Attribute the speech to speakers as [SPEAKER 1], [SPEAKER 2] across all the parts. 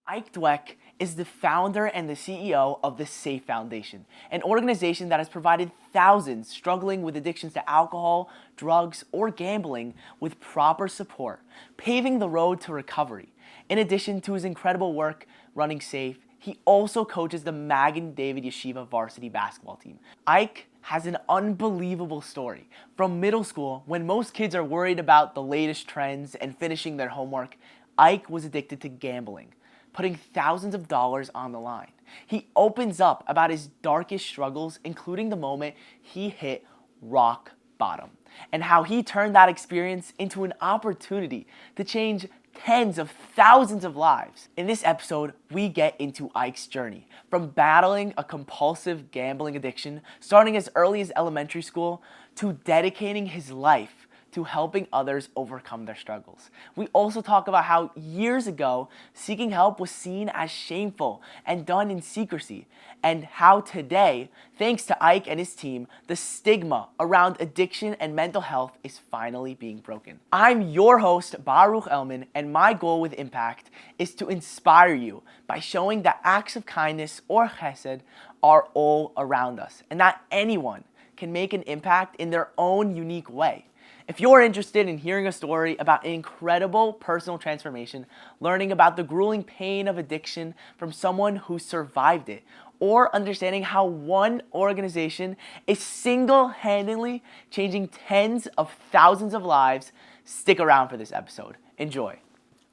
[SPEAKER 1] Ike Dweck is the founder and the CEO of the SAFE Foundation, an organization that has provided thousands struggling with addictions to alcohol, drugs, or gambling with proper support, paving the road to recovery. In addition to his incredible work running SAFE, he also coaches the Magen David Yeshiva varsity basketball team. Ike has an unbelievable story. From middle school, when most kids are worried about the latest trends and finishing their homework, Ike was addicted to gambling, putting thousands of dollars on the line. He opens up about his darkest struggles, including the moment he hit rock bottom, and how he turned that experience into an opportunity to change tens of thousands of lives. In this episode, we get into Ike's journey, from battling a compulsive gambling addiction, starting as early as elementary school, to dedicating his life to helping others overcome their struggles. We also talk about how years ago, seeking help was seen as shameful and done in secrecy, and how today, thanks to Ike and his team, the stigma around addiction and mental health is finally being broken. I'm your host, Baruch Elman, and my goal with Impact is to inspire you by showing that acts of kindness or chesed are all around us, and that anyone can make an impact in their own unique way. If you're interested in hearing a story about an incredible personal transformation, learning about the grueling pain of addiction from someone who survived it, or understanding how one organization is single-handedly changing tens of thousands of lives, stick around for this episode. Enjoy.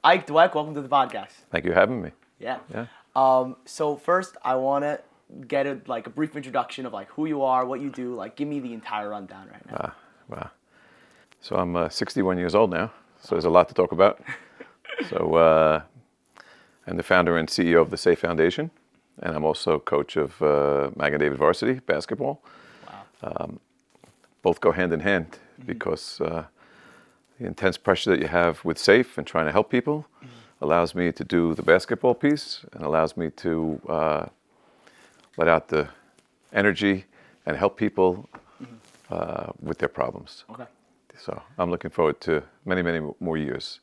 [SPEAKER 1] Ike Dweck, welcome to the podcast.
[SPEAKER 2] Thank you for having me.
[SPEAKER 1] Yeah. So first, I want to get a brief introduction of who you are, what you do. Give me the entire rundown right now.
[SPEAKER 2] Wow. So I'm 61 years old now, so there's a lot to talk about. So I'm the founder and CEO of the SAFE Foundation, and I'm also coach of Magen David varsity basketball.
[SPEAKER 1] Wow.
[SPEAKER 2] Both go hand in hand because the intense pressure that you have with SAFE and trying to help people allows me to do the basketball piece and allows me to let out the energy and help people with their problems.
[SPEAKER 1] Okay.
[SPEAKER 2] So I'm looking forward to many, many more years.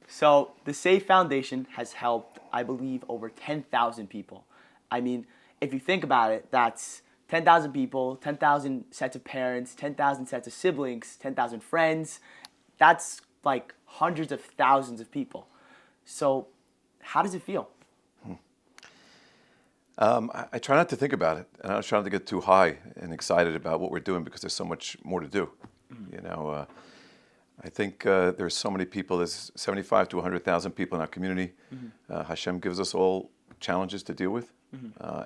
[SPEAKER 1] So the SAFE Foundation has helped, I believe, over 10,000 people. I mean, if you think about it, that's 10,000 people, 10,000 sets of parents, 10,000 sets of siblings, 10,000 friends. That's like hundreds of thousands of people. So how does it feel?
[SPEAKER 2] I try not to think about it, and I don't try not to get too high and excited about what we're doing because there's so much more to do. You know, I think there's so many people. There's 75 to 100,000 people in our community. Hashem gives us all challenges to deal with.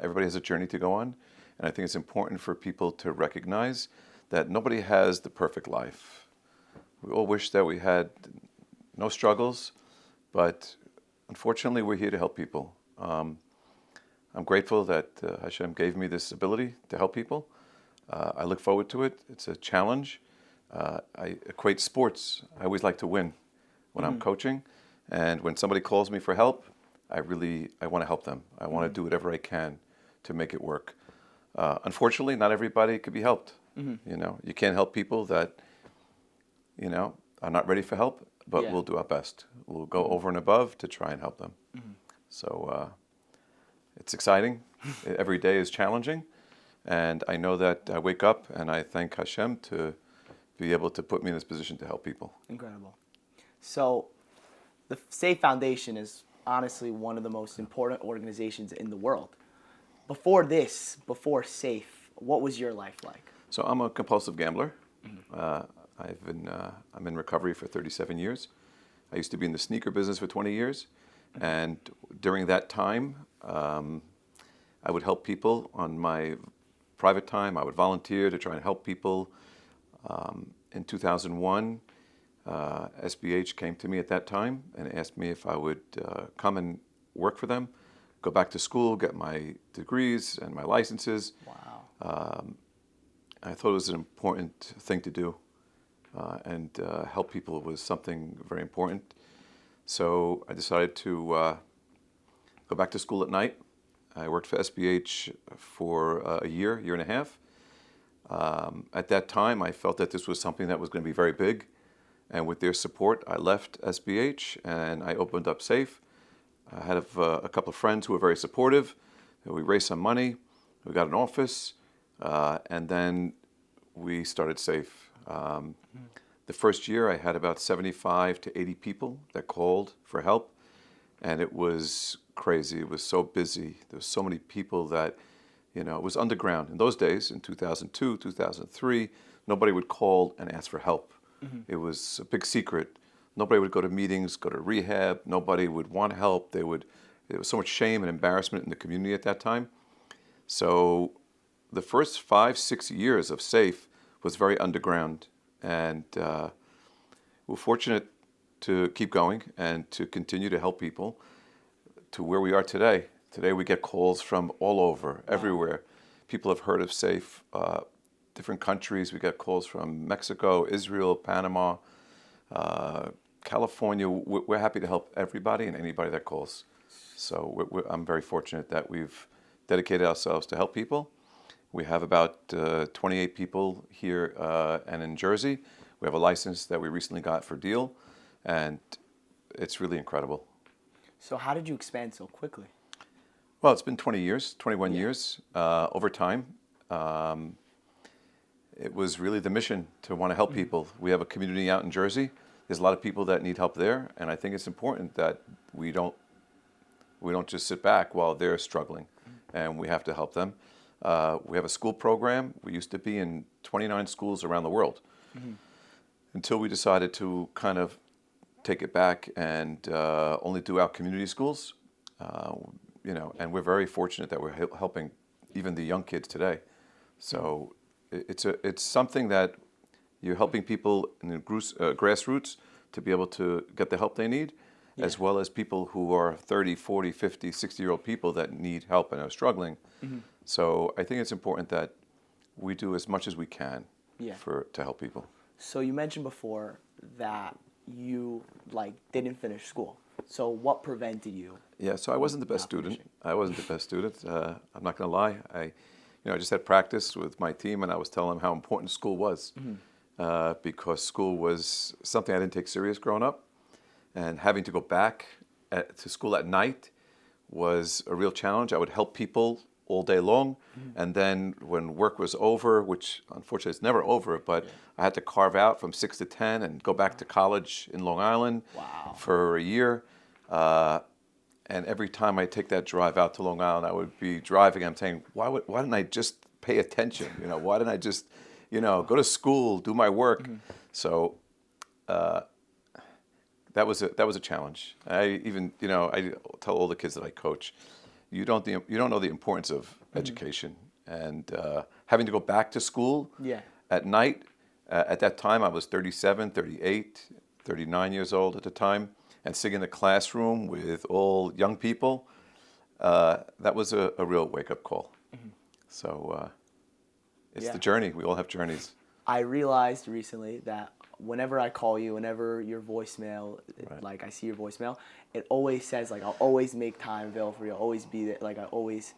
[SPEAKER 2] Everybody has a journey to go on, and I think it's important for people to recognize that nobody has the perfect life. We all wish that we had no struggles, but unfortunately, we're here to help people. I'm grateful that Hashem gave me this ability to help people. I look forward to it. It's a challenge. I equate sports. I always like to win when I'm coaching. And when somebody calls me for help, I want to help them. I want to do whatever I can to make it work. Unfortunately, not everybody could be helped. You know, you can't help people that, are not ready for help, but we'll do our best. We'll go over and above to try and help them. So it's exciting. Every day is challenging. And I know that I wake up and I thank Hashem to be able to put me in this position to help people.
[SPEAKER 1] Incredible. So the SAFE Foundation is honestly one of the most important organizations in the world. Before SAFE, what was your life like?
[SPEAKER 2] So I'm a compulsive gambler. I'm in recovery for 37 years. I used to be in the sneaker business for 20 years. And during that time, I would help people on my private time. I would volunteer to try and help people. In 2001, SBH came to me at that time and asked me if I would come and work for them, go back to school, get my degrees and my licenses.
[SPEAKER 1] Wow.
[SPEAKER 2] I thought it was an important thing to do, and help people was something very important. So I decided to go back to school at night. I worked for SBH for a year and a half. At that time, I felt that this was something that was going to be very big. And with their support, I left SBH and I opened up SAFE. I had a couple of friends who were very supportive. We raised some money. We got an office, and then we started SAFE. The first year, I had about 75 to 80 people that called for help, and it was crazy. It was so busy. There were so many people that, it was underground. In those days, in 2002, 2003, nobody would call and ask for help. It was a big secret. Nobody would go to meetings, go to rehab. Nobody would want help. There was so much shame and embarrassment in the community at that time. So the first 5, 6 years of SAFE was very underground. And we're fortunate to keep going and to continue to help people to where we are today. Today we get calls from all over, everywhere. People have heard of SAFE, different countries. We get calls from Mexico, Israel, Panama, California. We're happy to help everybody and anybody that calls. So I'm very fortunate that we've dedicated ourselves to help people. We have about 28 people here and in Jersey. We have a license that we recently got for Deal, and it's really incredible.
[SPEAKER 1] So how did you expand so quickly?
[SPEAKER 2] Well, it's been 20 years, 21 years over time. It was really the mission to want to help people. We have a community out in Jersey. There's a lot of people that need help there, and I think it's important that we don't just sit back while they're struggling, and we have to help them. We have a school program. We used to be in 29 schools around the world until we decided to kind of take it back and only do our community schools. And we're very fortunate that we're helping even the young kids today. So it's something that you're helping people in the grassroots to be able to get the help they need, as well as people who are 30, 40, 50, 60-year-old people that need help and are struggling. So I think it's important that we do as much as we can to help people.
[SPEAKER 1] So you mentioned before that you didn't finish school. So what prevented you?
[SPEAKER 2] Yeah, so I wasn't the best student. I'm not going to lie. I just had practice with my team, and I was telling them how important school was because school was something I didn't take serious growing up, and having to go back to school at night was a real challenge. I would help people all day long, and then when work was over, which unfortunately it's never over, but I had to carve out from 6 to 10 and go back to college in Long Island for a year. And every time I take that drive out to Long Island, I would be driving. I'm saying, why didn't I just pay attention? Why didn't I just, go to school, do my work? So that was a challenge. I even, I tell all the kids that I coach, you don't know the importance of education, and having to go back to school at night. At that time, I was 37, 38, 39 years old at the time, and sitting in a classroom with all young people. That was a real wake-up call. So it's the journey. We all have journeys.
[SPEAKER 1] I realized recently that whenever I call you, whenever your voicemail, I see your voicemail, it always says I'll always make time available for you. I'll always be there. I always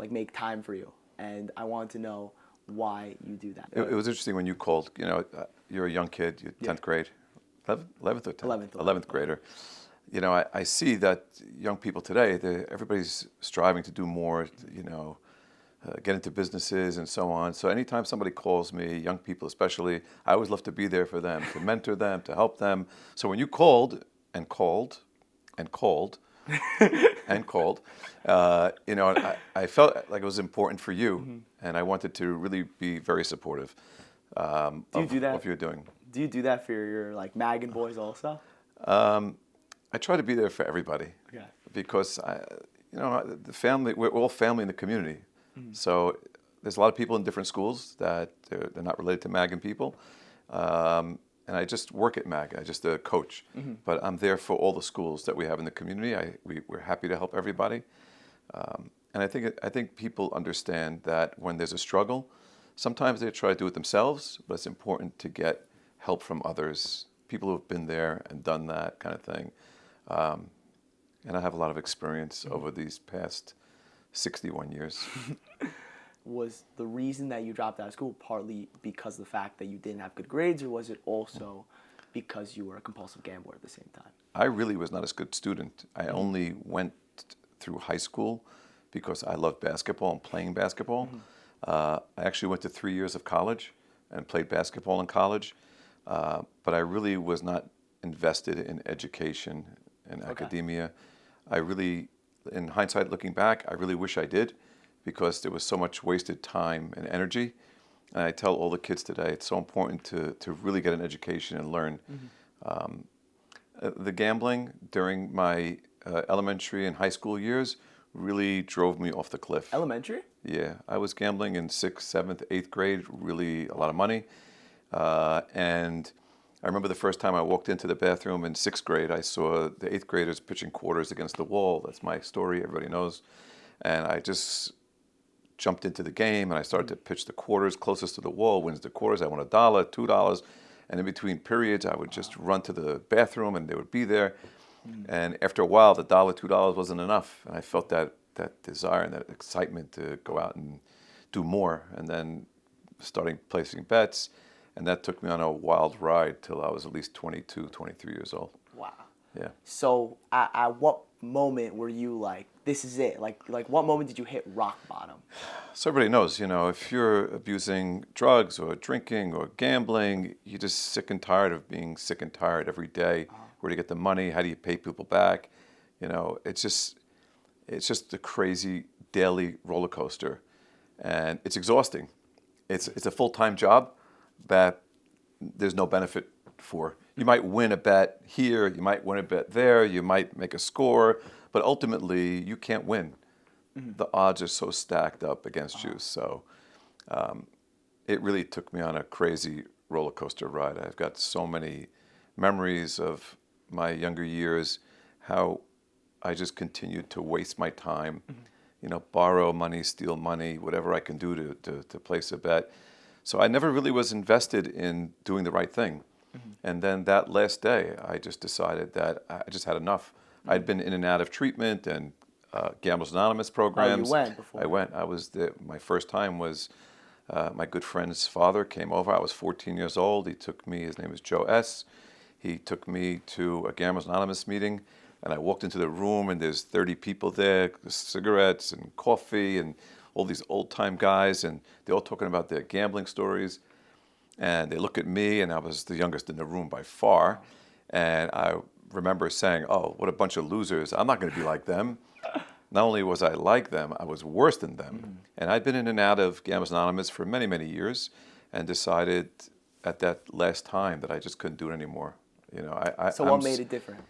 [SPEAKER 1] make time for you. And I want to know why you do that.
[SPEAKER 2] It was interesting when you called. You're a young kid. You're 10th grade, 11th or 10th? 11th grader. I see that young people today, everybody's striving to do more. Get into businesses and so on. So anytime somebody calls me, young people especially, I always love to be there for them, to mentor them, to help them. So when you called and called and called and called, I felt like it was important for you, and I wanted to really be very supportive of what you're doing.
[SPEAKER 1] Do you do that for your Mag and boys also?
[SPEAKER 2] I try to be there for everybody because the family, we're all family in the community. So there's a lot of people in different schools that they're not related to MAG and people. And I just work at MAG. I just a coach. But I'm there for all the schools that we have in the community. We're happy to help everybody. And I think people understand that when there's a struggle, sometimes they try to do it themselves, but it's important to get help from others, people who have been there and done that kind of thing. And I have a lot of experience over these past 61 years.
[SPEAKER 1] Was the reason that you dropped out of school partly because of the fact that you didn't have good grades, or was it also because you were a compulsive gambler at the same time?
[SPEAKER 2] I really was not a good student. I only went through high school because I loved basketball and playing basketball. I actually went to 3 years of college and played basketball in college, but I really was not invested in education and academia. I really, in hindsight looking back, I really wish I did, because there was so much wasted time and energy. And I tell all the kids today, it's so important to really get an education and learn. The gambling during my elementary and high school years really drove me off the cliff.
[SPEAKER 1] Elementary?
[SPEAKER 2] Yeah, I was gambling in 6th, 7th, 8th grade, really a lot of money. And I remember the first time I walked into the bathroom in 6th grade, I saw the 8th graders pitching quarters against the wall. That's my story, everybody knows. And I just jumped into the game and I started to pitch the quarters. Closest to the wall wins the quarters. I won $1, $2. And in between periods, I would just run to the bathroom and they would be there. And after a while, the $1, $2 wasn't enough. And I felt that desire and that excitement to go out and do more. And then starting placing bets. And that took me on a wild ride till I was at least 22, 23 years old.
[SPEAKER 1] Wow.
[SPEAKER 2] Yeah.
[SPEAKER 1] So at what moment were you like, this is it? Like what moment did you hit rock bottom?
[SPEAKER 2] So everybody knows, if you're abusing drugs or drinking or gambling, you're just sick and tired of being sick and tired every day. Where do you get the money? How do you pay people back? It's just a crazy daily roller coaster, and it's exhausting. It's a full-time job that there's no benefit for. You might win a bet here, you might win a bet there, you might make a score, but ultimately you can't win. The odds are so stacked up against you. So it really took me on a crazy roller coaster ride. I've got so many memories of my younger years, how I just continued to waste my time, borrow money, steal money, whatever I can do to place a bet. So I never really was invested in doing the right thing. And then that last day, I just decided that I just had enough. I'd been in and out of treatment and Gamblers Anonymous programs.
[SPEAKER 1] Oh, you went before?
[SPEAKER 2] I went. My first time was my good friend's father came over. I was 14 years old. He took me, his name is Joe S. He took me to a Gamblers Anonymous meeting, and I walked into the room, and there's 30 people there, cigarettes and coffee and all these old-time guys, and they're all talking about their gambling stories. And they look at me, and I was the youngest in the room by far. And I remember saying, oh, what a bunch of losers. I'm not going to be like them. Not only was I like them, I was worse than them. And I'd been in and out of Gamblers Anonymous for many, many years and decided at that last time that I just couldn't do it anymore.
[SPEAKER 1] So what made it different?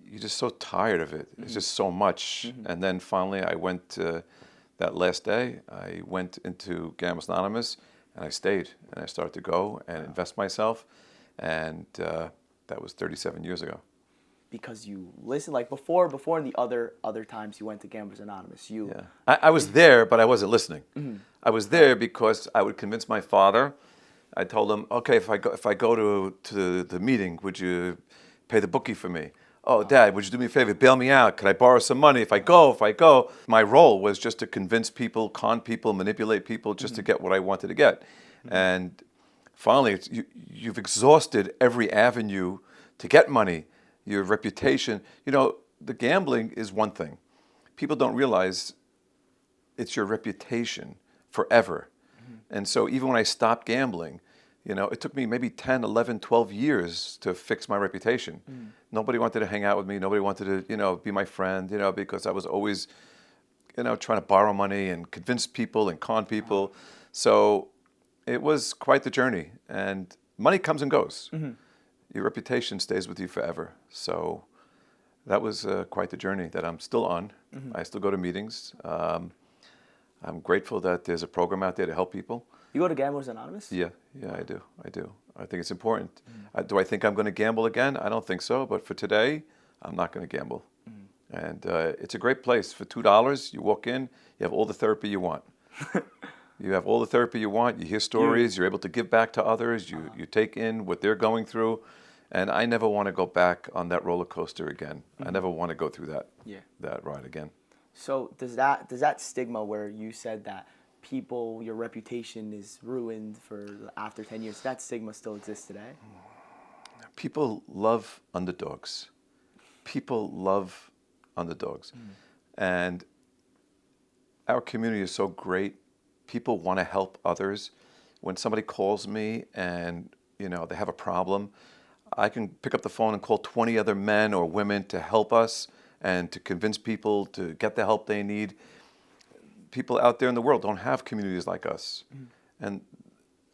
[SPEAKER 2] You're just so tired of it. It's just so much. And then finally I went that last day, I went into Gamblers Anonymous, and I stayed, and I started to go and invest myself, and that was 37 years ago.
[SPEAKER 1] Because you listened, like before in the other times you went to Gamblers Anonymous,
[SPEAKER 2] Yeah. I was there, but I wasn't listening. I was there because I would convince my father. I told him, okay, if I go to the meeting, would you pay the bookie for me? Oh, Dad, would you do me a favor? Bail me out. Could I borrow some money if I go? My role was just to convince people, con people, manipulate people, just to get what I wanted to get. And finally, you've exhausted every avenue to get money, your reputation. The gambling is one thing. People don't realize it's your reputation forever. And so even when I stopped gambling, it took me maybe 10, 11, 12 years to fix my reputation. Nobody wanted to hang out with me. Nobody wanted to, be my friend, because I was always, trying to borrow money and convince people and con people. So it was quite the journey. And money comes and goes. Your reputation stays with you forever. So that was quite the journey that I'm still on. I still go to meetings. I'm grateful that there's a program out there to help people.
[SPEAKER 1] You go to Gamblers Anonymous?
[SPEAKER 2] Yeah, I do. I think it's important. Do I think I'm going to gamble again? I don't think so. But for today, I'm not going to gamble. And it's a great place. For $2, you walk in, you have all the therapy you want. You have all the therapy you want. You hear stories. You're able to give back to others. You take in what they're going through. And I never want to go back on that roller coaster again. I never want to go through that ride again.
[SPEAKER 1] So does that stigma where you said that people, your reputation is ruined for after 10 years. That stigma still exists today.
[SPEAKER 2] People love underdogs. People love underdogs. And our community is so great. People want to help others. When somebody calls me and, they have a problem, I can pick up the phone and call 20 other men or women to help us and to convince people to get the help they need. People out there in the world don't have communities like us. And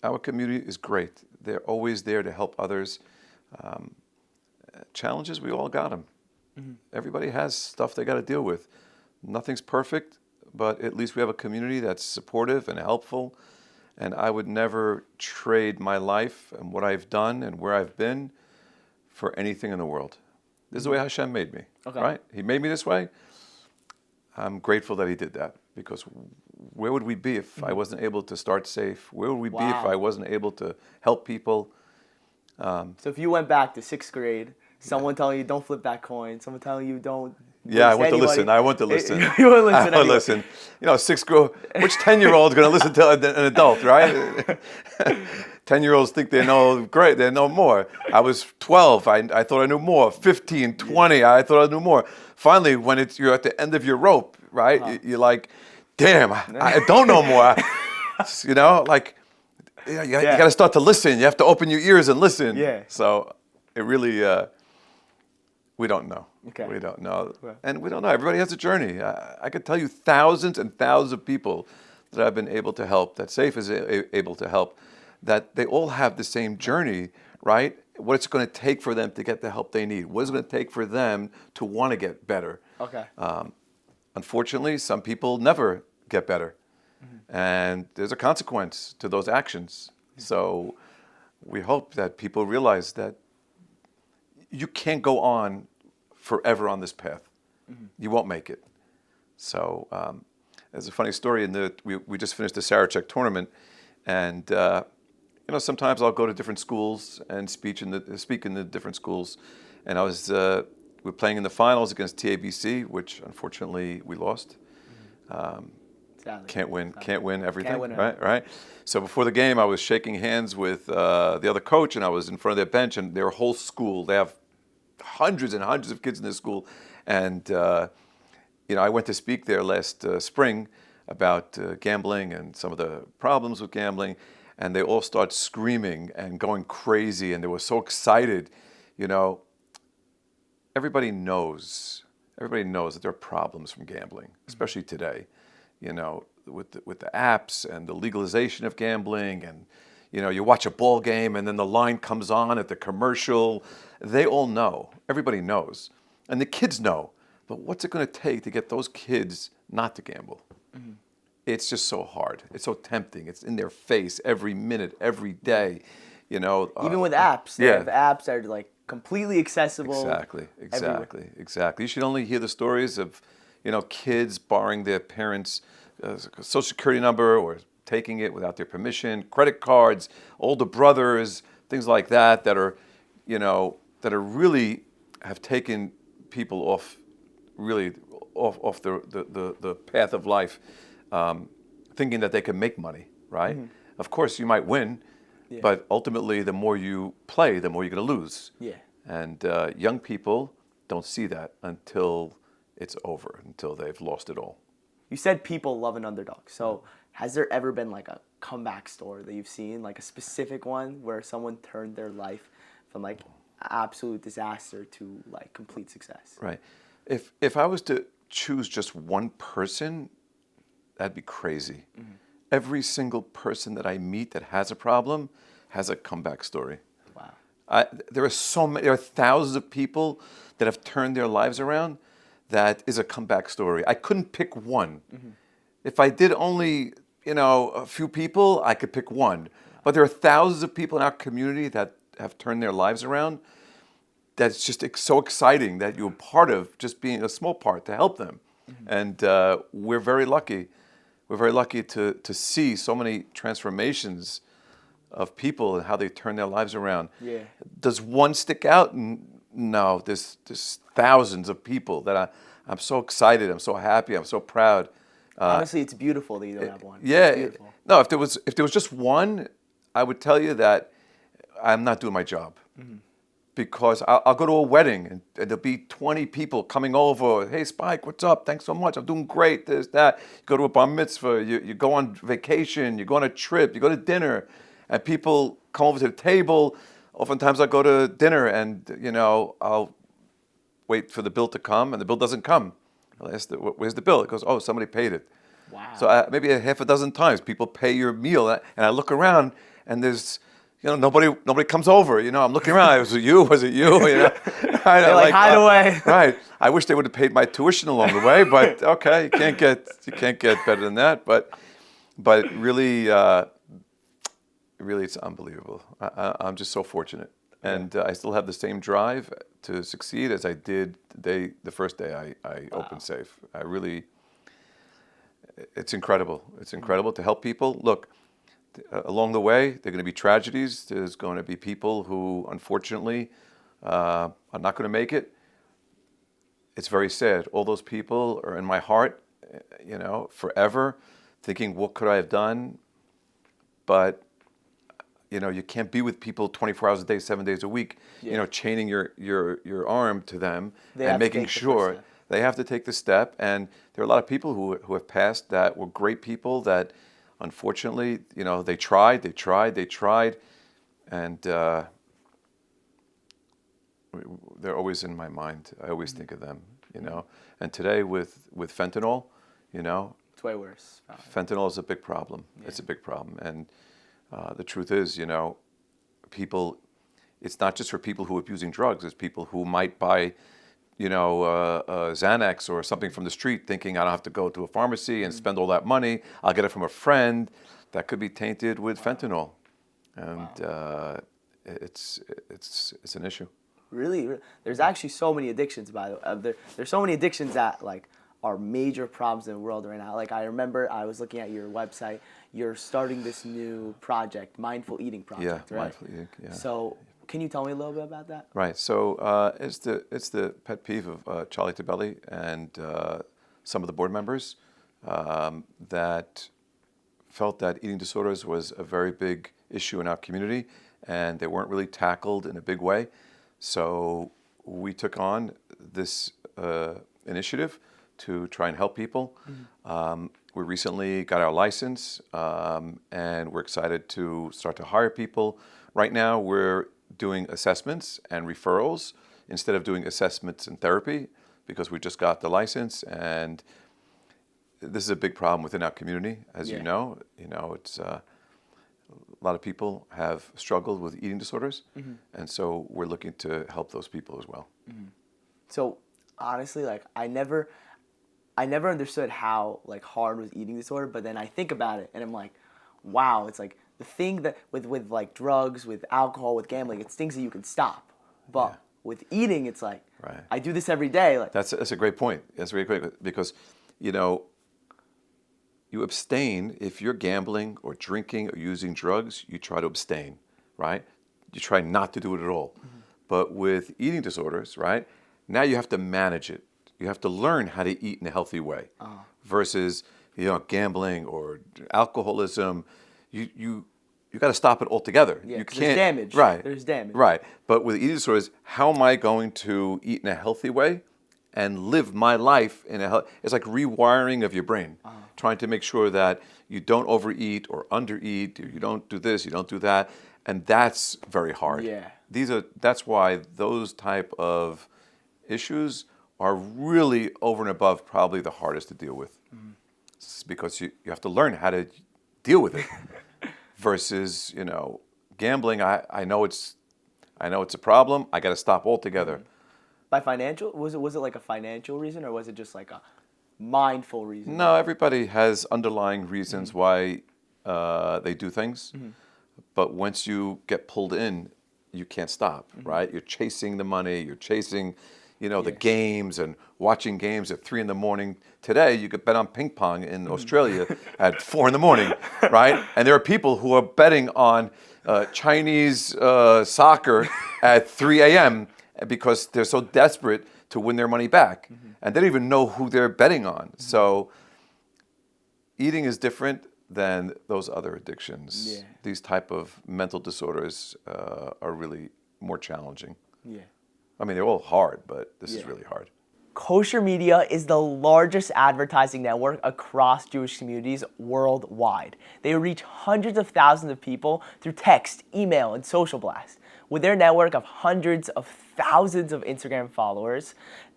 [SPEAKER 2] our community is great. They're always there to help others. Challenges, we all got them. Everybody has stuff they got to deal with. Nothing's perfect, but at least we have a community that's supportive and helpful. And I would never trade my life and what I've done and where I've been for anything in the world. This is the way Hashem made me, right? He made me this way. I'm grateful that he did that, because where would we be if I wasn't able to start safe? Where would we be if I wasn't able to help people?
[SPEAKER 1] So if you went back to 6th grade, someone telling you don't flip that coin, someone telling you don't.
[SPEAKER 2] I want to listen. I want to listen.
[SPEAKER 1] You would listen.
[SPEAKER 2] I want to listen. 6th grade. Which 10-year-old is going to listen to an adult, right? 10-year-olds think they know great. They know more. I was 12. I thought I knew more. 15, 20. I thought I knew more. Finally, when you're at the end of your rope, right? You're like, damn, I don't know more. You got to start to listen. You have to open your ears and listen.
[SPEAKER 1] Yeah.
[SPEAKER 2] So it really, we don't know.
[SPEAKER 1] Okay.
[SPEAKER 2] We don't know. And we don't know. Everybody has a journey. I could tell you thousands and thousands of people that I've been able to help, that SAFE is able to help, that they all have the same journey, right? What it's going to take for them to get the help they need. What it's going to take for them to want to get better.
[SPEAKER 1] Okay.
[SPEAKER 2] Unfortunately, some people never get better. And there's a consequence to those actions. So we hope that people realize that you can't go on forever on this path. You won't make it. So there's a funny story. We just finished the Sarachek tournament, and sometimes I'll go to different schools and speak in the different schools. And we're playing in the finals against TABC, which unfortunately we lost. Can't win everything. Right. So before the game, I was shaking hands with the other coach, and I was in front of their bench, and their whole school, they have hundreds and hundreds of kids in this school, and I went to speak there last spring about gambling and some of the problems with gambling, and they all start screaming and going crazy, and they were so excited. Everybody knows that there are problems from gambling, especially today. With the apps and the legalization of gambling, and you watch a ball game and then the line comes on at the commercial. They all know. Everybody knows. And the kids know. But what's it going to take to get those kids not to gamble? It's just so hard. It's so tempting. It's in their face every minute, every day.
[SPEAKER 1] Even with apps. They have apps that are completely accessible.
[SPEAKER 2] Exactly. You should only hear the stories of kids borrowing their parents' social security number or taking it without their permission, credit cards, older brothers, things like that are really have taken people off the path of life, thinking that they can make money, right? Of course, you might win, but ultimately, the more you play, the more you're going to lose. Yeah. And young people don't see that until it's over, until they've lost it all.
[SPEAKER 1] You said people love an underdog. So has there ever been a comeback story that you've seen, a specific one where someone turned their life from absolute disaster to complete success?
[SPEAKER 2] Right. If I was to choose just one person, that'd be crazy. Every single person that I meet that has a problem has a comeback story. Wow. There are thousands of people that have turned their lives around. That is a comeback story. I couldn't pick one. If I did only, a few people, I could pick one. But there are thousands of people in our community that have turned their lives around. That's just so exciting that you're part of just being a small part to help them. And we're very lucky. We're very lucky to see so many transformations of people and how they turn their lives around. Yeah. Does one stick out? No, there's thousands of people that I'm so excited, I'm so happy, I'm so proud
[SPEAKER 1] Honestly, it's beautiful that you don't have one.
[SPEAKER 2] Yeah.
[SPEAKER 1] It's beautiful.
[SPEAKER 2] No, if there was just one, I would tell you that I'm not doing my job. Because I'll go to a wedding and there'll be 20 people coming over. Hey, Spike, what's up? Thanks so much. I'm doing great. This, that. You go to a bar mitzvah. You go on vacation. You go on a trip. You go to dinner. And people come over to the table. Oftentimes I go to dinner and, I'll wait for the bill to come and the bill doesn't come. I'll ask, where's the bill? It goes, oh, somebody paid it.
[SPEAKER 1] Wow.
[SPEAKER 2] So maybe a half a dozen times people pay your meal. And I look around and there's... nobody comes over. I'm looking around. Was it you? Was it you?
[SPEAKER 1] They're like, hide away.
[SPEAKER 2] Right. I wish they would have paid my tuition along the way, but okay, you can't get better than that. But really, it's unbelievable. I'm just so fortunate, and I still have the same drive to succeed as I did the first day I opened Safe. It's incredible. It's incredible to help people. Look. Along the way, there are going to be tragedies. There's going to be people who, unfortunately, are not going to make it. It's very sad. All those people are in my heart, forever, thinking, what could I have done? But, you can't be with people 24 hours a day, 7 days a week, chaining your arm to them and making sure they have to take the step. And there are a lot of people who have passed that were great people that, unfortunately, they tried, and they're always in my mind. I always think of them, And today with fentanyl,
[SPEAKER 1] it's way worse.
[SPEAKER 2] Fentanyl is a big problem. Yeah. It's a big problem, and the truth is, people. It's not just for people who are abusing drugs. It's people who might buy. Xanax or something from the street, thinking I don't have to go to a pharmacy and spend all that money. I'll get it from a friend. That could be tainted with fentanyl, and it's an issue.
[SPEAKER 1] Really, there's actually so many addictions. By the way, there's so many addictions that are major problems in the world right now. I remember I was looking at your website. You're starting this new project, mindful eating project, right?
[SPEAKER 2] Mindful eating. Yeah.
[SPEAKER 1] So. Can you tell me a little bit about that?
[SPEAKER 2] Right. So it's the pet peeve of Charlie Tabelli and some of the board members that felt that eating disorders was a very big issue in our community, and they weren't really tackled in a big way. So we took on this initiative to try and help people. Mm-hmm. We recently got our license, and we're excited to start to hire people. Right now, we're doing assessments and referrals instead of doing assessments and therapy because we just got the license, and this is a big problem within our community, as you know. It's a lot of people have struggled with eating disorders, and so we're looking to help those people as well.
[SPEAKER 1] So honestly, I never understood how hard was eating disorder, but then I think about it and I'm like, wow, it's the thing that with drugs, with alcohol, with gambling, it's things that you can stop. But with eating, it's right. I do this every day.
[SPEAKER 2] That's a great point. That's a great point because, you abstain if you're gambling or drinking or using drugs. You try to abstain, right? You try not to do it at all. Mm-hmm. But with eating disorders, right? Now you have to manage it. You have to learn how to eat in a healthy way, versus gambling or alcoholism. You got to stop it altogether.
[SPEAKER 1] Yeah,
[SPEAKER 2] you can't.
[SPEAKER 1] There's damage.
[SPEAKER 2] Right.
[SPEAKER 1] There's damage.
[SPEAKER 2] Right. But with eating disorders, how am I going to eat in a healthy way and live my life in a it's like rewiring of your brain, trying to make sure that you don't overeat or undereat, or you don't do this, you don't do that, and that's very hard.
[SPEAKER 1] Yeah.
[SPEAKER 2] That's why those type of issues are really over and above probably the hardest to deal with. It's because you have to learn how to deal with it. Versus, gambling, I know it's a problem. I got to stop altogether.
[SPEAKER 1] By financial, was it like a financial reason, or was it just like a mindful reason?
[SPEAKER 2] No, everybody has underlying reasons why they do things. But once you get pulled in, you can't stop, right? You're chasing the money. You're chasing, the games and watching games at 3 a.m. Today, you could bet on ping pong in Australia at 4 a.m, right? And there are people who are betting on Chinese soccer at 3 a.m. because they're so desperate to win their money back. And they don't even know who they're betting on. So eating is different than those other addictions.
[SPEAKER 1] Yeah.
[SPEAKER 2] These type of mental disorders are really more challenging.
[SPEAKER 1] Yeah.
[SPEAKER 2] I mean, they're all hard, but this is
[SPEAKER 1] Yeah.
[SPEAKER 2] really hard.
[SPEAKER 1] Kosher Media is the largest advertising network across Jewish communities worldwide. They reach hundreds of thousands of people through text, email, and social blasts. With their network of hundreds of thousands of Instagram followers,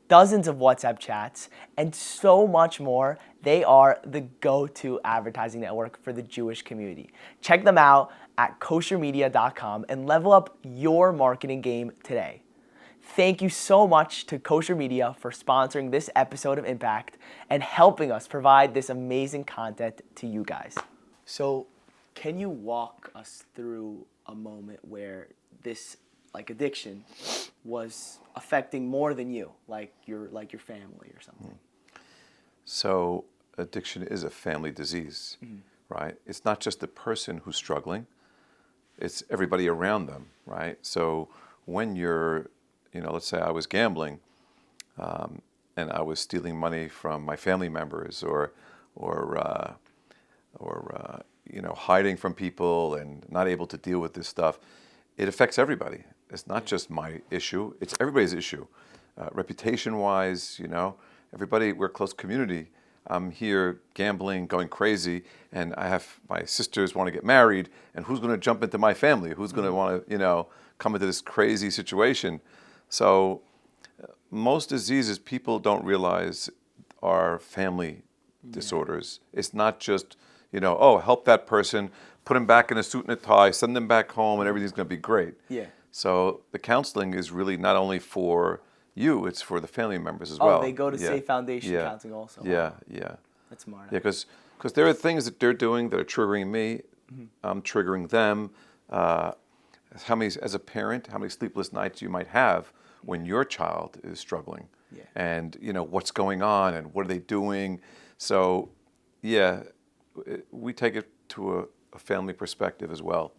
[SPEAKER 1] dozens of WhatsApp chats, and so much more, they are the go-to advertising network for the Jewish community. Check them out at koshermedia.com and level up your marketing game today. Thank you so much to Kosher Media for sponsoring this episode of Impact and helping us provide this amazing content to you guys. So, can you walk us through a moment where this addiction was affecting more than you, like your family or something?
[SPEAKER 2] So addiction is a family disease, right? It's not just the person who's struggling, it's everybody around them, right? So when you're, let's say I was gambling and I was stealing money from my family members or hiding from people and not able to deal with this stuff, it affects everybody. It's not just my issue, it's everybody's issue. Reputation-wise, everybody, we're a close community. I'm here gambling, going crazy, and I have my sisters want to get married, and who's going to jump into my family? Who's going to want to, come into this crazy situation? So most diseases people don't realize are family disorders. It's not just, help that person, put him back in a suit and a tie, send them back home, and everything's going to be great.
[SPEAKER 1] Yeah.
[SPEAKER 2] So the counseling is really not only for you, it's for the family members as well.
[SPEAKER 1] Oh, they go to Safe Foundation counseling also.
[SPEAKER 2] Yeah, yeah.
[SPEAKER 1] That's smart.
[SPEAKER 2] Yeah, because there are things that they're doing that are triggering me. I'm triggering them. As a parent, how many sleepless nights you might have when your child is struggling, and what's going on and what are they doing. So, we take it to a family perspective as well,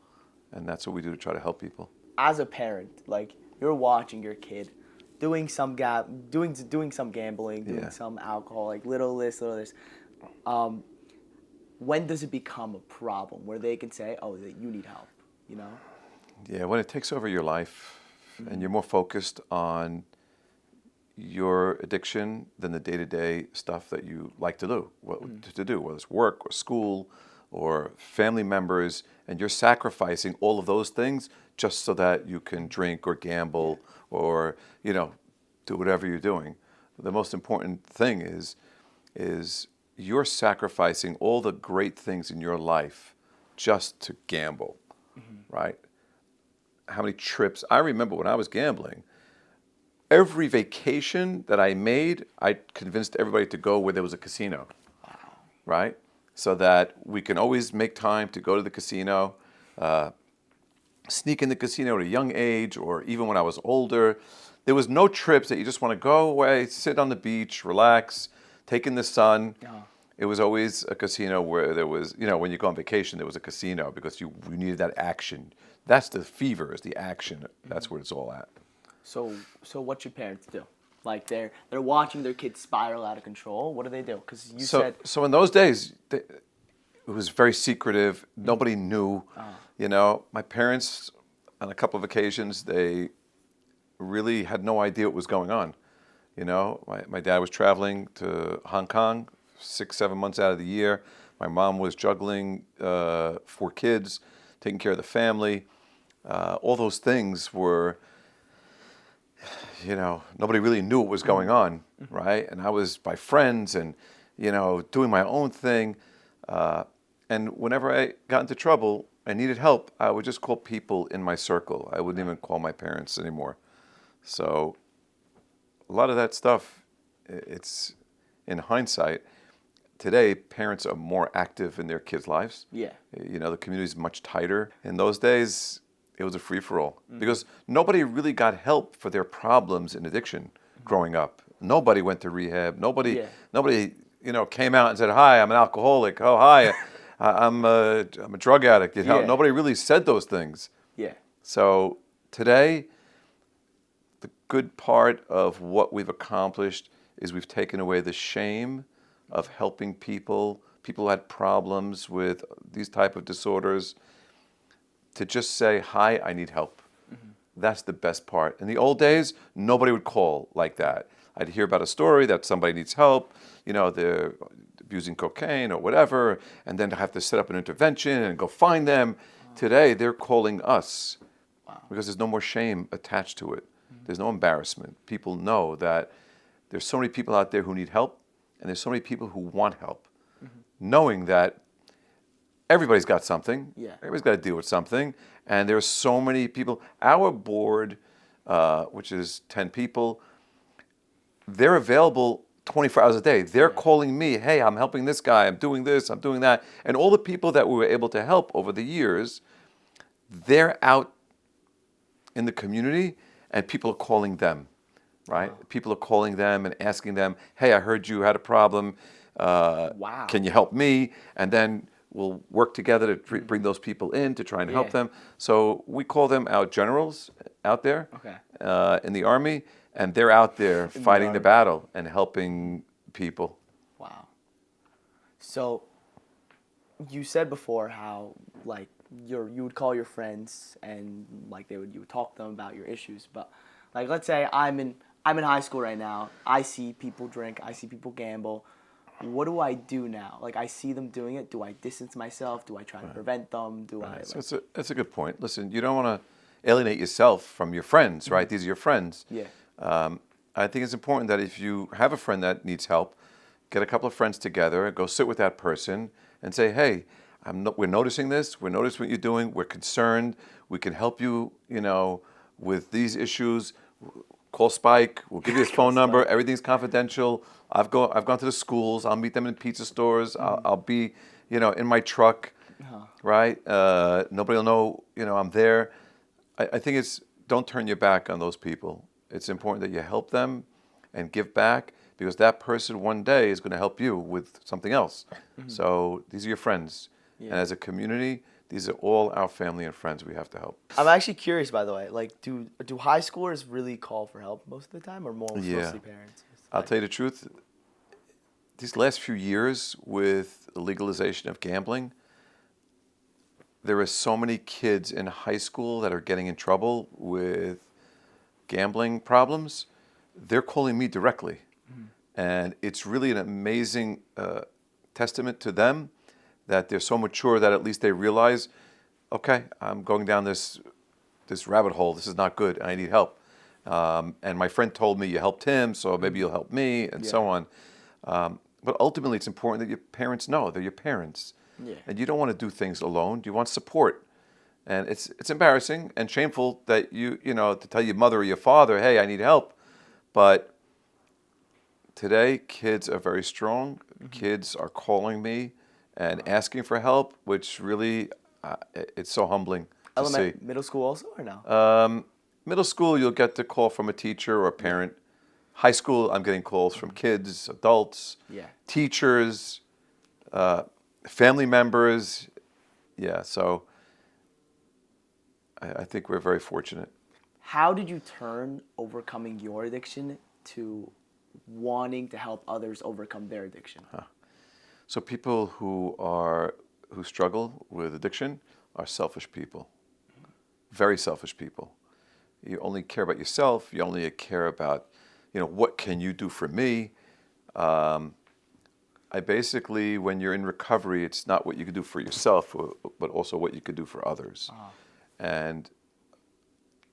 [SPEAKER 2] and that's what we do to try to help people.
[SPEAKER 1] As a parent, you're watching your kid doing some doing some gambling, doing some alcohol, little this. When does it become a problem where they can say, "Oh, that you need help,"
[SPEAKER 2] Yeah, when it takes over your life and you're more focused on your addiction than the day-to-day stuff that you like to do, whether it's work or school or family members, and you're sacrificing all of those things just so that you can drink or gamble or, do whatever you're doing. The most important thing is you're sacrificing all the great things in your life just to gamble, right? How many trips? I remember when I was gambling, every vacation that I made, I convinced everybody to go where there was a casino, right? So that we can always make time to go to the casino, sneak in the casino at a young age, or even when I was older. There was no trips that you just want to go away, sit on the beach, relax, take in the sun. It was always a casino where there was, when you go on vacation, there was a casino because you needed that action. That's the fever, is the action. That's where it's all at.
[SPEAKER 1] So what should parents do? They're watching their kids spiral out of control. What do they do? Because you said...
[SPEAKER 2] So in those days, it was very secretive. Nobody knew. My parents, on a couple of occasions, they really had no idea what was going on. My dad was traveling to Hong Kong 6-7 months out of the year. My mom was juggling 4 kids, taking care of the family. All those things were, nobody really knew what was going on, right? And I was by friends and, doing my own thing. And whenever I got into trouble, I needed help, I would just call people in my circle. I wouldn't even call my parents anymore. So a lot of that stuff, it's in hindsight. Today, parents are more active in their kids' lives.
[SPEAKER 1] Yeah.
[SPEAKER 2] The community is much tighter. In those days, it was a free-for-all because nobody really got help for their problems in addiction growing up. Nobody went to rehab. Nobody, came out and said, "Hi, I'm an alcoholic. Oh, hi, I'm a drug addict." Nobody really said those things.
[SPEAKER 1] Yeah.
[SPEAKER 2] So today, the good part of what we've accomplished is we've taken away the shame of helping people people who had problems with these type of disorders, to just say, hi, I need help. That's the best part. In the old days, nobody would call like that. I'd hear about a story that somebody needs help, they're abusing cocaine or whatever, and then have to set up an intervention and go find them. Today, they're calling us because there's no more shame attached to it. There's no embarrassment. People know that there's so many people out there who need help, and there's so many people who want help, knowing that everybody's got something.
[SPEAKER 1] Yeah.
[SPEAKER 2] Everybody's got to deal with something. And there's so many people. Our board, which is 10 people, they're available 24 hours a day. They're calling me, hey, I'm helping this guy, I'm doing this, I'm doing that. And all the people that we were able to help over the years, they're out in the community and people are calling them, right? Wow. People are calling them and asking them, hey, I heard you had a problem.
[SPEAKER 1] Wow.
[SPEAKER 2] Can you help me? And then we'll work together to bring those people in to try and help them. So we call them our generals out there in the Army, and they're out there fighting the battle and helping people.
[SPEAKER 1] Wow. So you said before how like you would call your friends and like you would talk to them about your issues, but like let's say I'm in high school right now. I see people drink, I see people gamble. What do I do now? Like I see them doing it. Do I distance myself? Do I try to prevent them?
[SPEAKER 2] So that's a good point. Listen, you don't want to alienate yourself from your friends, right? These are your friends.
[SPEAKER 1] Yeah.
[SPEAKER 2] I think it's important that if you have a friend that needs help, get a couple of friends together, go sit with that person and say, hey, we're noticing this. We're noticing what you're doing. We're concerned. We can help you, with these issues. Call Spike. We'll give you his phone number. Everything's confidential. I've gone to the schools. I'll meet them in pizza stores. I'll be, in my truck, right? Nobody will know, I'm there. I think don't turn your back on those people. It's important that you help them and give back because that person one day is going to help you with something else. So these are your friends. Yeah. And as a community, these are all our family and friends we have to help.
[SPEAKER 1] I'm actually curious, by the way, like do high schoolers really call for help most of the time or mostly parents?
[SPEAKER 2] I'll tell you the truth. These last few years with the legalization of gambling, there are so many kids in high school that are getting in trouble with gambling problems. They're calling me directly. And it's really an amazing testament to them that they're so mature that at least they realize, okay, I'm going down this rabbit hole. This is not good. I need help. And my friend told me you helped him, so maybe you'll help me, and so on. But ultimately, it's important that your parents know they're your parents. Yeah. And you don't want to do things alone. You want support. And it's embarrassing and shameful that to tell your mother or your father, hey, I need help. But today, kids are very strong. Kids are calling me and asking for help, which really, it's so humbling to see.
[SPEAKER 1] Middle school also or no?
[SPEAKER 2] Middle school, you'll get the call from a teacher or a parent. High school, I'm getting calls from kids, adults, teachers, family members. Yeah, so I think we're very fortunate.
[SPEAKER 1] How did you turn overcoming your addiction to wanting to help others overcome their addiction?
[SPEAKER 2] So people who struggle with addiction are selfish people, very selfish people. You only care about yourself. You only care about, what can you do for me? I basically, when you're in recovery, it's not what you can do for yourself, but also what you could do for others. And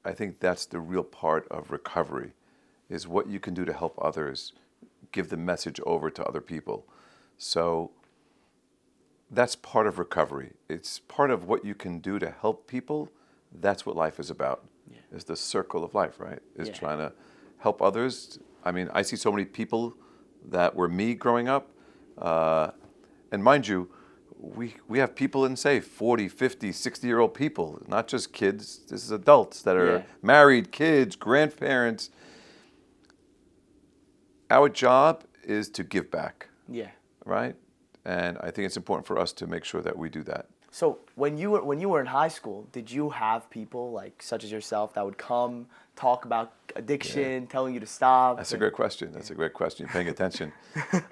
[SPEAKER 2] I think that's the real part of recovery, is what you can do to help others, give the message over to other people. So that's part of recovery. It's part of what you can do to help people. That's what life is about. Is the circle of life, right? Is trying to help others. I mean, I see so many people that were me growing up. And mind you, we have people in, say, 40, 50, 60-year-old people, not just kids. This is adults that are married, kids, grandparents. Our job is to give back. Yeah. Right? And I think it's important for us to make sure that we do that.
[SPEAKER 1] So when you were in high school, did you have people like such as yourself that would come talk about addiction, telling you to stop?
[SPEAKER 2] That's a great question. That's a great question. You're paying attention.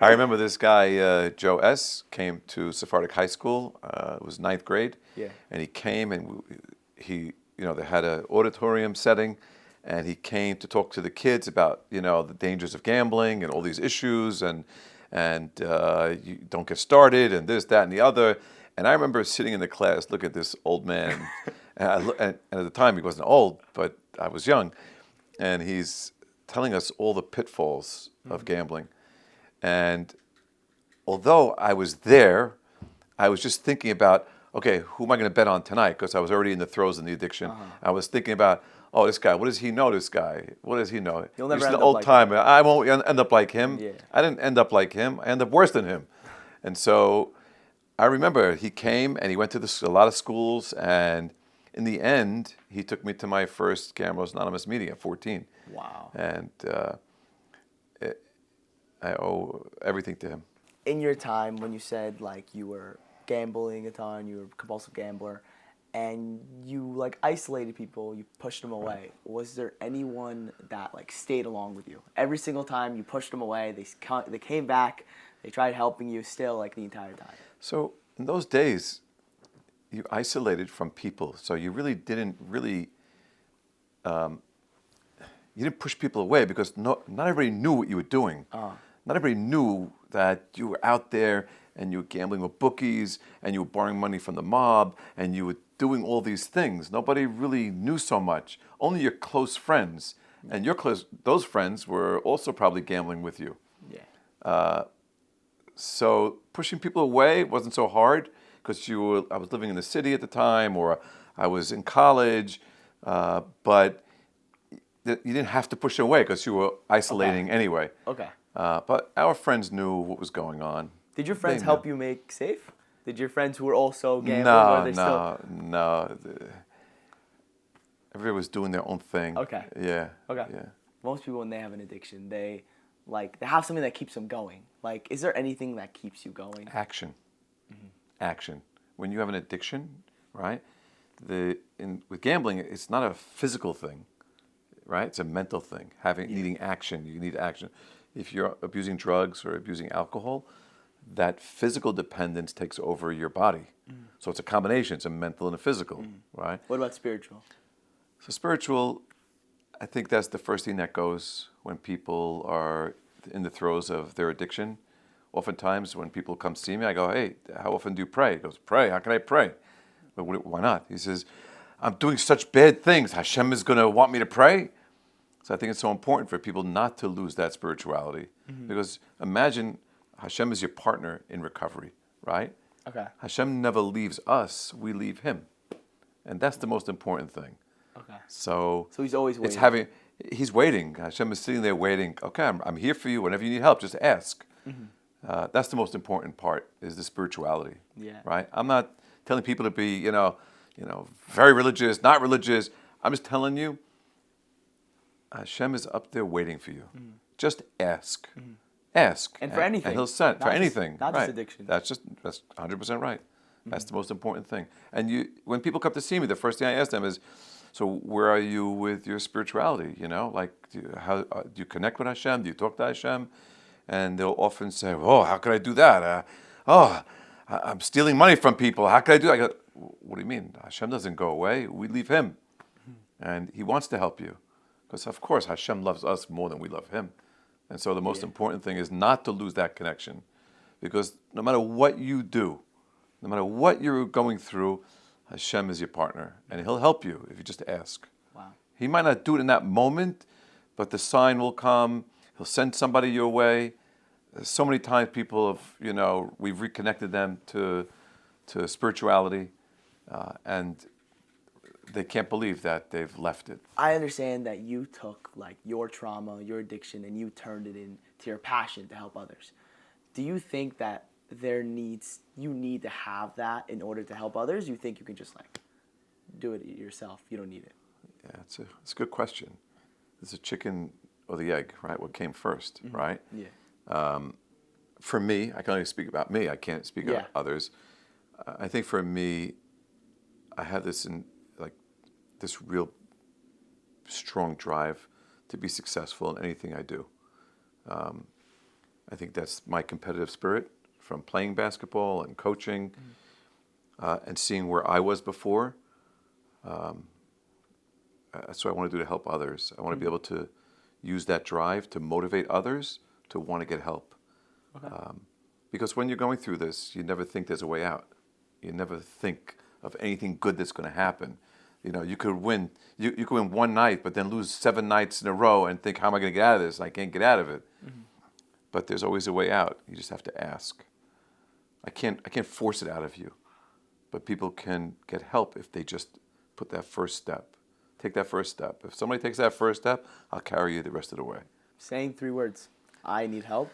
[SPEAKER 2] I remember this guy, Joe S., came to Sephardic High School. It was ninth grade.
[SPEAKER 1] Yeah.
[SPEAKER 2] And he came and he, they had an auditorium setting, and he came to talk to the kids about, the dangers of gambling and all these issues, and you don't get started, and this, that, and the other. And I remember sitting in the class, look at this old man, and at the time he wasn't old, but I was young, and he's telling us all the pitfalls of gambling. And although I was there, I was just thinking about, okay, who am I going to bet on tonight? Because I was already in the throes of the addiction. I was thinking about, oh, this guy, what does he know, this guy? What does he know?
[SPEAKER 1] You'll never
[SPEAKER 2] He's
[SPEAKER 1] end
[SPEAKER 2] an
[SPEAKER 1] up
[SPEAKER 2] old
[SPEAKER 1] like
[SPEAKER 2] timer. I won't end up like him.
[SPEAKER 1] Yeah.
[SPEAKER 2] I didn't end up like him. I ended up worse than him. And so I remember he came and he went to a lot of schools, and in the end, he took me to my first Gamblers Anonymous meeting at 14.
[SPEAKER 1] Wow.
[SPEAKER 2] And I owe everything to him.
[SPEAKER 1] In your time when you said like you were gambling a ton, you were a compulsive gambler, and you like isolated people, you pushed them away. Was there anyone that like stayed along with you? Every single time you pushed them away, they came back, they tried helping you still like the entire time.
[SPEAKER 2] So in those days, you isolated from people. So you really didn't you didn't push people away because not everybody knew what you were doing. Not everybody knew that you were out there and you were gambling with bookies and you were borrowing money from the mob and you were doing all these things. Nobody really knew so much. Only your close friends. And those friends were also probably gambling with you.
[SPEAKER 1] Yeah.
[SPEAKER 2] So pushing people away wasn't so hard because I was living in the city at the time, or I was in college, but you didn't have to push them away because you were isolating anyway.
[SPEAKER 1] Okay.
[SPEAKER 2] But our friends knew what was going on.
[SPEAKER 1] Did your friends help you make safe? Did your friends who were also gambling?
[SPEAKER 2] No. Everybody was doing their own thing.
[SPEAKER 1] Okay.
[SPEAKER 2] Yeah.
[SPEAKER 1] Okay.
[SPEAKER 2] Yeah.
[SPEAKER 1] Most people, when they have an addiction, they have something that keeps them going. Like, is there anything that keeps you going?
[SPEAKER 2] Action. Action. When you have an addiction, right? With gambling, it's not a physical thing, right? It's a mental thing. Needing action. You need action. If you're abusing drugs or abusing alcohol, that physical dependence takes over your body. So it's a combination. It's a mental and a physical, right?
[SPEAKER 1] What about spiritual?
[SPEAKER 2] So spiritual, I think that's the first thing that goes when people are in the throes of their addiction. Oftentimes when people come see me, I go, hey, how often do you pray? He goes, pray? How can I pray? But why not? He says, I'm doing such bad things. Hashem is going to want me to pray? So I think it's so important for people not to lose that spirituality. Because imagine Hashem is your partner in recovery, right?
[SPEAKER 1] Okay.
[SPEAKER 2] Hashem never leaves us, we leave him. And that's the most important thing.
[SPEAKER 1] Okay.
[SPEAKER 2] So
[SPEAKER 1] he's always waiting.
[SPEAKER 2] He's waiting. Hashem is sitting there waiting. Okay, I'm here for you. Whenever you need help, just ask. That's the most important part, is the spirituality.
[SPEAKER 1] Yeah.
[SPEAKER 2] Right? I'm not telling people to be, very religious, not religious. I'm just telling you, Hashem is up there waiting for you. Just ask. Ask.
[SPEAKER 1] And for anything.
[SPEAKER 2] And he'll send. For anything.
[SPEAKER 1] Not just addiction.
[SPEAKER 2] That's 100% right. That's the most important thing. And when people come to see me, the first thing I ask them is, so where are you with your spirituality? Like, do you connect with Hashem? Do you talk to Hashem? And they'll often say, oh, how could I do that? I'm stealing money from people. How could I do that? I go, what do you mean? Hashem doesn't go away. We leave him. And he wants to help you. Because, of course, Hashem loves us more than we love him. And so the most important thing is not to lose that connection. Because no matter what you do, no matter what you're going through, Hashem is your partner. And he'll help you if you just ask.
[SPEAKER 1] Wow.
[SPEAKER 2] He might not do it in that moment, but the sign will come. He'll send somebody your way. So many times people have, we've reconnected them to spirituality, and they can't believe that they've left it.
[SPEAKER 1] I understand that you took like your trauma, your addiction, and you turned it into your passion to help others. Do you think that you need to have that in order to help others? You think you can just like do it yourself? You don't need it.
[SPEAKER 2] Yeah, it's a good question. It's a chicken or the egg, right? What came first, right?
[SPEAKER 1] Yeah.
[SPEAKER 2] For me, I can only speak about me. I can't speak about others. I think for me, I have this real strong drive to be successful in anything I do. I think that's my competitive spirit from playing basketball and coaching, and seeing where I was before. That's what I want to do to help others. I want to be able to use that drive to motivate others to want to get help.
[SPEAKER 1] Okay.
[SPEAKER 2] Because when you're going through this, you never think there's a way out. You never think of anything good that's going to happen. You know, you could win. You could win one night, but then lose 7 nights in a row and think, how am I going to get out of this? I can't get out of it. But there's always a way out. You just have to ask. I can't force it out of you. But people can get help if they just put that first step. Take that first step. If somebody takes that first step, I'll carry you the rest of the way.
[SPEAKER 1] Saying 3 words. I need help.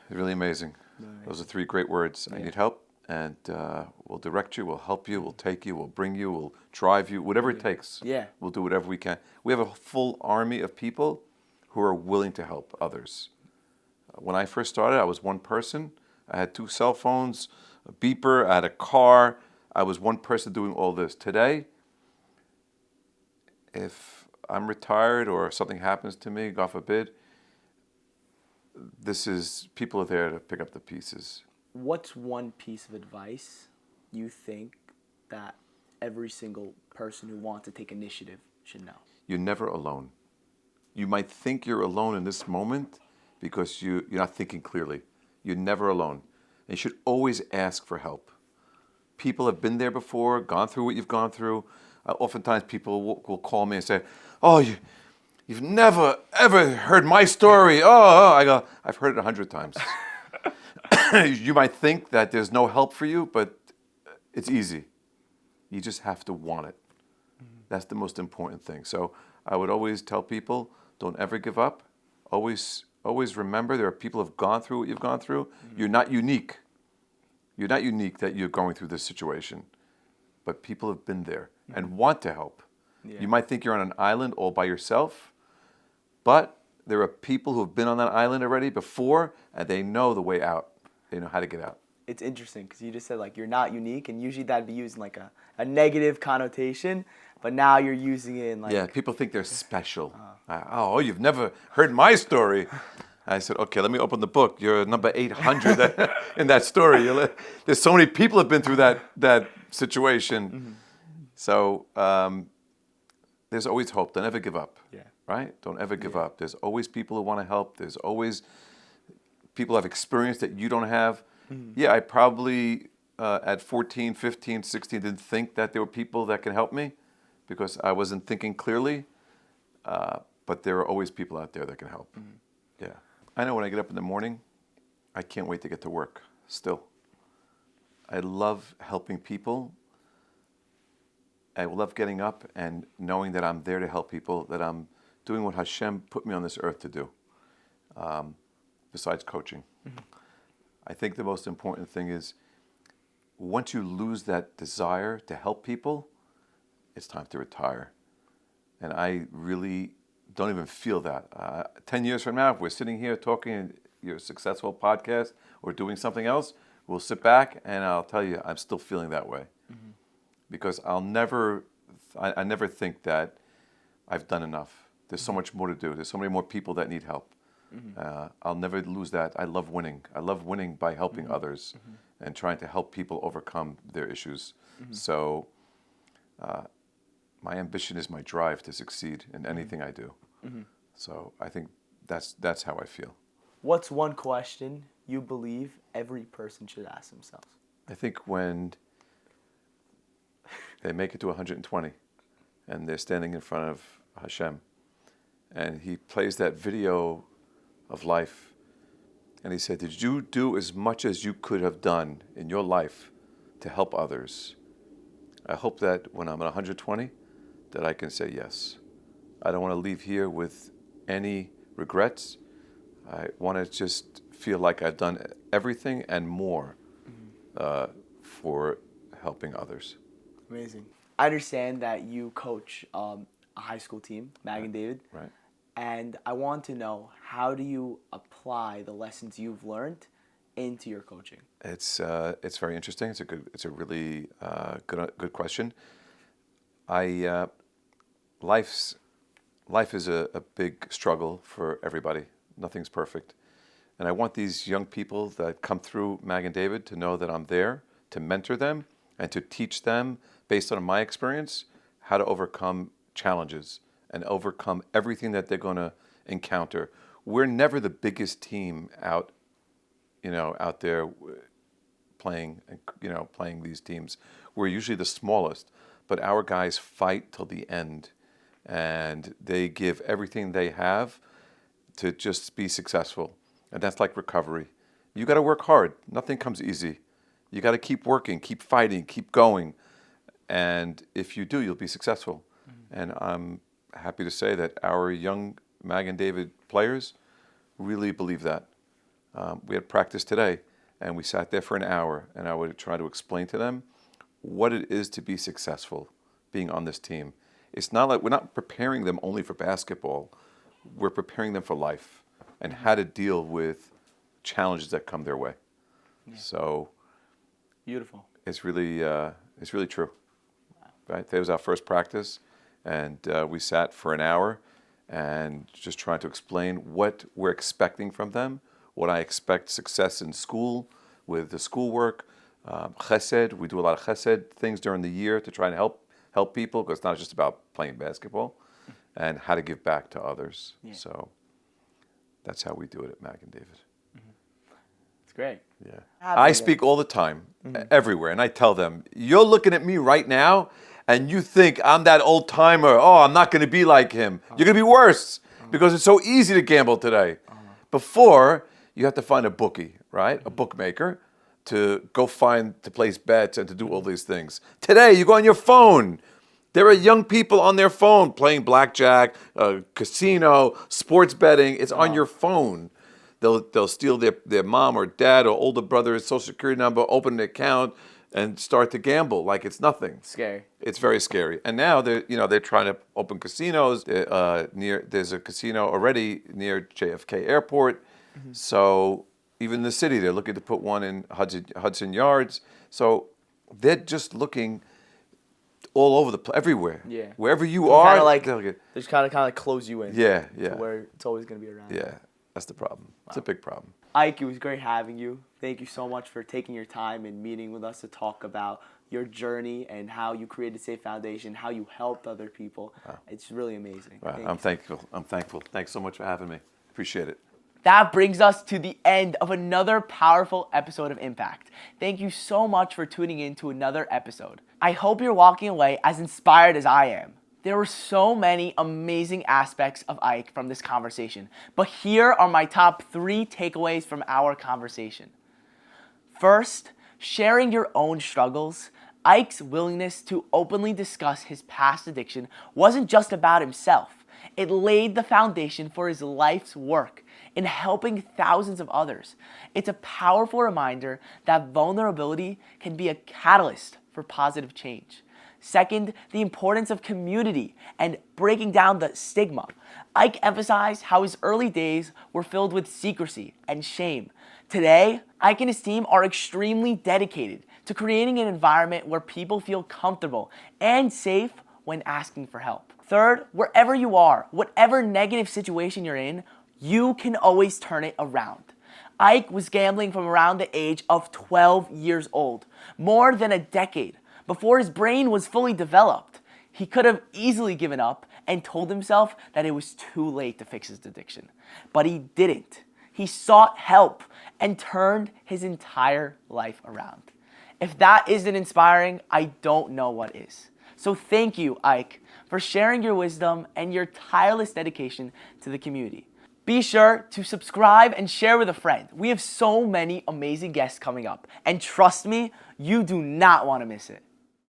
[SPEAKER 2] Really amazing. Those are 3 great words. I need help, and we'll direct you, we'll help you, we'll take you, we'll bring you, we'll drive you, whatever it takes.
[SPEAKER 1] Yeah.
[SPEAKER 2] We'll do whatever we can. We have a full army of people who are willing to help others. When I first started, I was one person. I had 2 cell phones, a beeper, I had a car. I was one person doing all this. Today, if I'm retired or something happens to me, God forbid, people are there to pick up the pieces.
[SPEAKER 1] What's one piece of advice you think that every single person who wants to take initiative should know?
[SPEAKER 2] You're never alone. You might think you're alone in this moment because you're not thinking clearly. You're never alone. And you should always ask for help. People have been there before, gone through what you've gone through. Oftentimes people will call me and say, oh, you've never, ever heard my story. Oh, I go, I've heard it 100 times. You might think that there's no help for you, but it's easy. You just have to want it. That's the most important thing. So I would always tell people, don't ever give up. Always remember there are people who have gone through what you've gone through. You're not unique. You're not unique that you're going through this situation. But people have been there and want to help.
[SPEAKER 1] Yeah.
[SPEAKER 2] You might think you're on an island all by yourself, but there are people who have been on that island already before, and they know the way out. They know how to get out.
[SPEAKER 1] It's interesting because you just said like you're not unique, and usually that'd be used in like a negative connotation, but now you're using it in like...
[SPEAKER 2] Yeah, people think they're special. Oh, you've never heard my story. I said, okay, let me open the book. You're number 800 in that story. There's so many people have been through that situation. So there's always hope. Don't ever give up.
[SPEAKER 1] Yeah.
[SPEAKER 2] Right? Don't ever give up. There's always people who want to help. There's always people who have experience that you don't have. Yeah, I probably at 14, 15, 16 didn't think that there were people that can help me because I wasn't thinking clearly. But there are always people out there that can help. Yeah. I know when I get up in the morning, I can't wait to get to work still. I love helping people. I love getting up and knowing that I'm there to help people, that I'm doing what Hashem put me on this earth to do, besides coaching. I think the most important thing is once you lose that desire to help people, it's time to retire. And I really don't even feel that. 10 years from now, if we're sitting here talking and you're a successful podcast or doing something else, we'll sit back and I'll tell you I'm still feeling that way. Because I never think that I've done enough. There's so much more to do. There's so many more people that need help. I'll never lose that. I love winning. I love winning by helping others and trying to help people overcome their issues. So my ambition is my drive to succeed in anything I do. So I think that's how I feel.
[SPEAKER 1] What's one question you believe every person should ask themselves?
[SPEAKER 2] I think when they make it to 120 and they're standing in front of Hashem and he plays that video of life and he said, did you do as much as you could have done in your life to help others? I hope that when I'm at 120 that I can say yes. I don't want to leave here with any regrets. I want to just feel like I've done everything and more for helping others.
[SPEAKER 1] Amazing. I understand that you coach a high school team, Mag and David.
[SPEAKER 2] Right.
[SPEAKER 1] And I want to know, how do you apply the lessons you've learned into your coaching?
[SPEAKER 2] It's very interesting. It's a really good question. Life is a big struggle for everybody. Nothing's perfect. And I want these young people that come through Mag and David to know that I'm there to mentor them and to teach them, based on my experience, how to overcome challenges and overcome everything that they're going to encounter. We're never the biggest team out there playing these teams. We're usually the smallest, but our guys fight till the end, and they give everything they have to just be successful. And that's like recovery. You got to work hard. Nothing comes easy. You got to keep working, keep fighting, keep going. And if you do, you'll be successful. Mm-hmm. And I'm happy to say that our young Mag and David players really believe that. We had practice today, and we sat there for an hour, and I would try to explain to them what it is to be successful being on this team. It's not like we're not preparing them only for basketball. We're preparing them for life and how to deal with challenges that come their way. Yeah. So
[SPEAKER 1] beautiful.
[SPEAKER 2] It's really true. Wow. Right? Today was our first practice, and we sat for an hour and just trying to explain what we're expecting from them, what I expect success in school with the schoolwork, chesed. We do a lot of chesed things during the year to try and help people, because it's not just about playing basketball, and how to give back to others. Yeah. So that's how we do it at Mag and David.
[SPEAKER 1] It's great.
[SPEAKER 2] Yeah. I speak all the time, everywhere, and I tell them, you're looking at me right now, and you think I'm that old timer. Oh, I'm not going to be like him. You're going to be worse, because it's so easy to gamble today. Before, you have to find a bookie, right? A bookmaker to go to place bets and to do all these things. Today, you go on your phone. There are young people on their phone playing blackjack, casino, sports betting. It's on your phone. They'll steal their mom or dad or older brother's social security number, open an account, and start to gamble like it's nothing.
[SPEAKER 1] Scary.
[SPEAKER 2] It's very scary. And now they're trying to open casinos. There's a casino already near JFK Airport. Mm-hmm. So even in the city, they're looking to put one in Hudson Yards. So they're just looking all over everywhere.
[SPEAKER 1] Yeah.
[SPEAKER 2] Wherever you are,
[SPEAKER 1] they just kind of close you in.
[SPEAKER 2] Yeah.
[SPEAKER 1] To where it's always going to be around.
[SPEAKER 2] Yeah, that's the problem. Wow. It's a big problem.
[SPEAKER 1] Ike, it was great having you. Thank you so much for taking your time and meeting with us to talk about your journey and how you created Safe Foundation, how you helped other people. Wow. It's really amazing.
[SPEAKER 2] Wow. I'm thankful. Thanks so much for having me. Appreciate it.
[SPEAKER 1] That brings us to the end of another powerful episode of Impact. Thank you so much for tuning in to another episode. I hope you're walking away as inspired as I am. There were so many amazing aspects of Ike from this conversation, but here are my top 3 takeaways from our conversation. First, sharing your own struggles. Ike's willingness to openly discuss his past addiction wasn't just about himself. It laid the foundation for his life's work in helping thousands of others. It's a powerful reminder that vulnerability can be a catalyst for positive change. Second, the importance of community and breaking down the stigma. Ike emphasized how his early days were filled with secrecy and shame. Today, Ike and his team are extremely dedicated to creating an environment where people feel comfortable and safe when asking for help. Third, wherever you are, whatever negative situation you're in, you can always turn it around. Ike was gambling from around the age of 12 years old, more than a decade before his brain was fully developed. He could have easily given up and told himself that it was too late to fix his addiction. But he didn't. He sought help and turned his entire life around. If that isn't inspiring, I don't know what is. So thank you, Ike, for sharing your wisdom and your tireless dedication to the community. Be sure to subscribe and share with a friend. We have so many amazing guests coming up, and trust me, you do not want to miss it.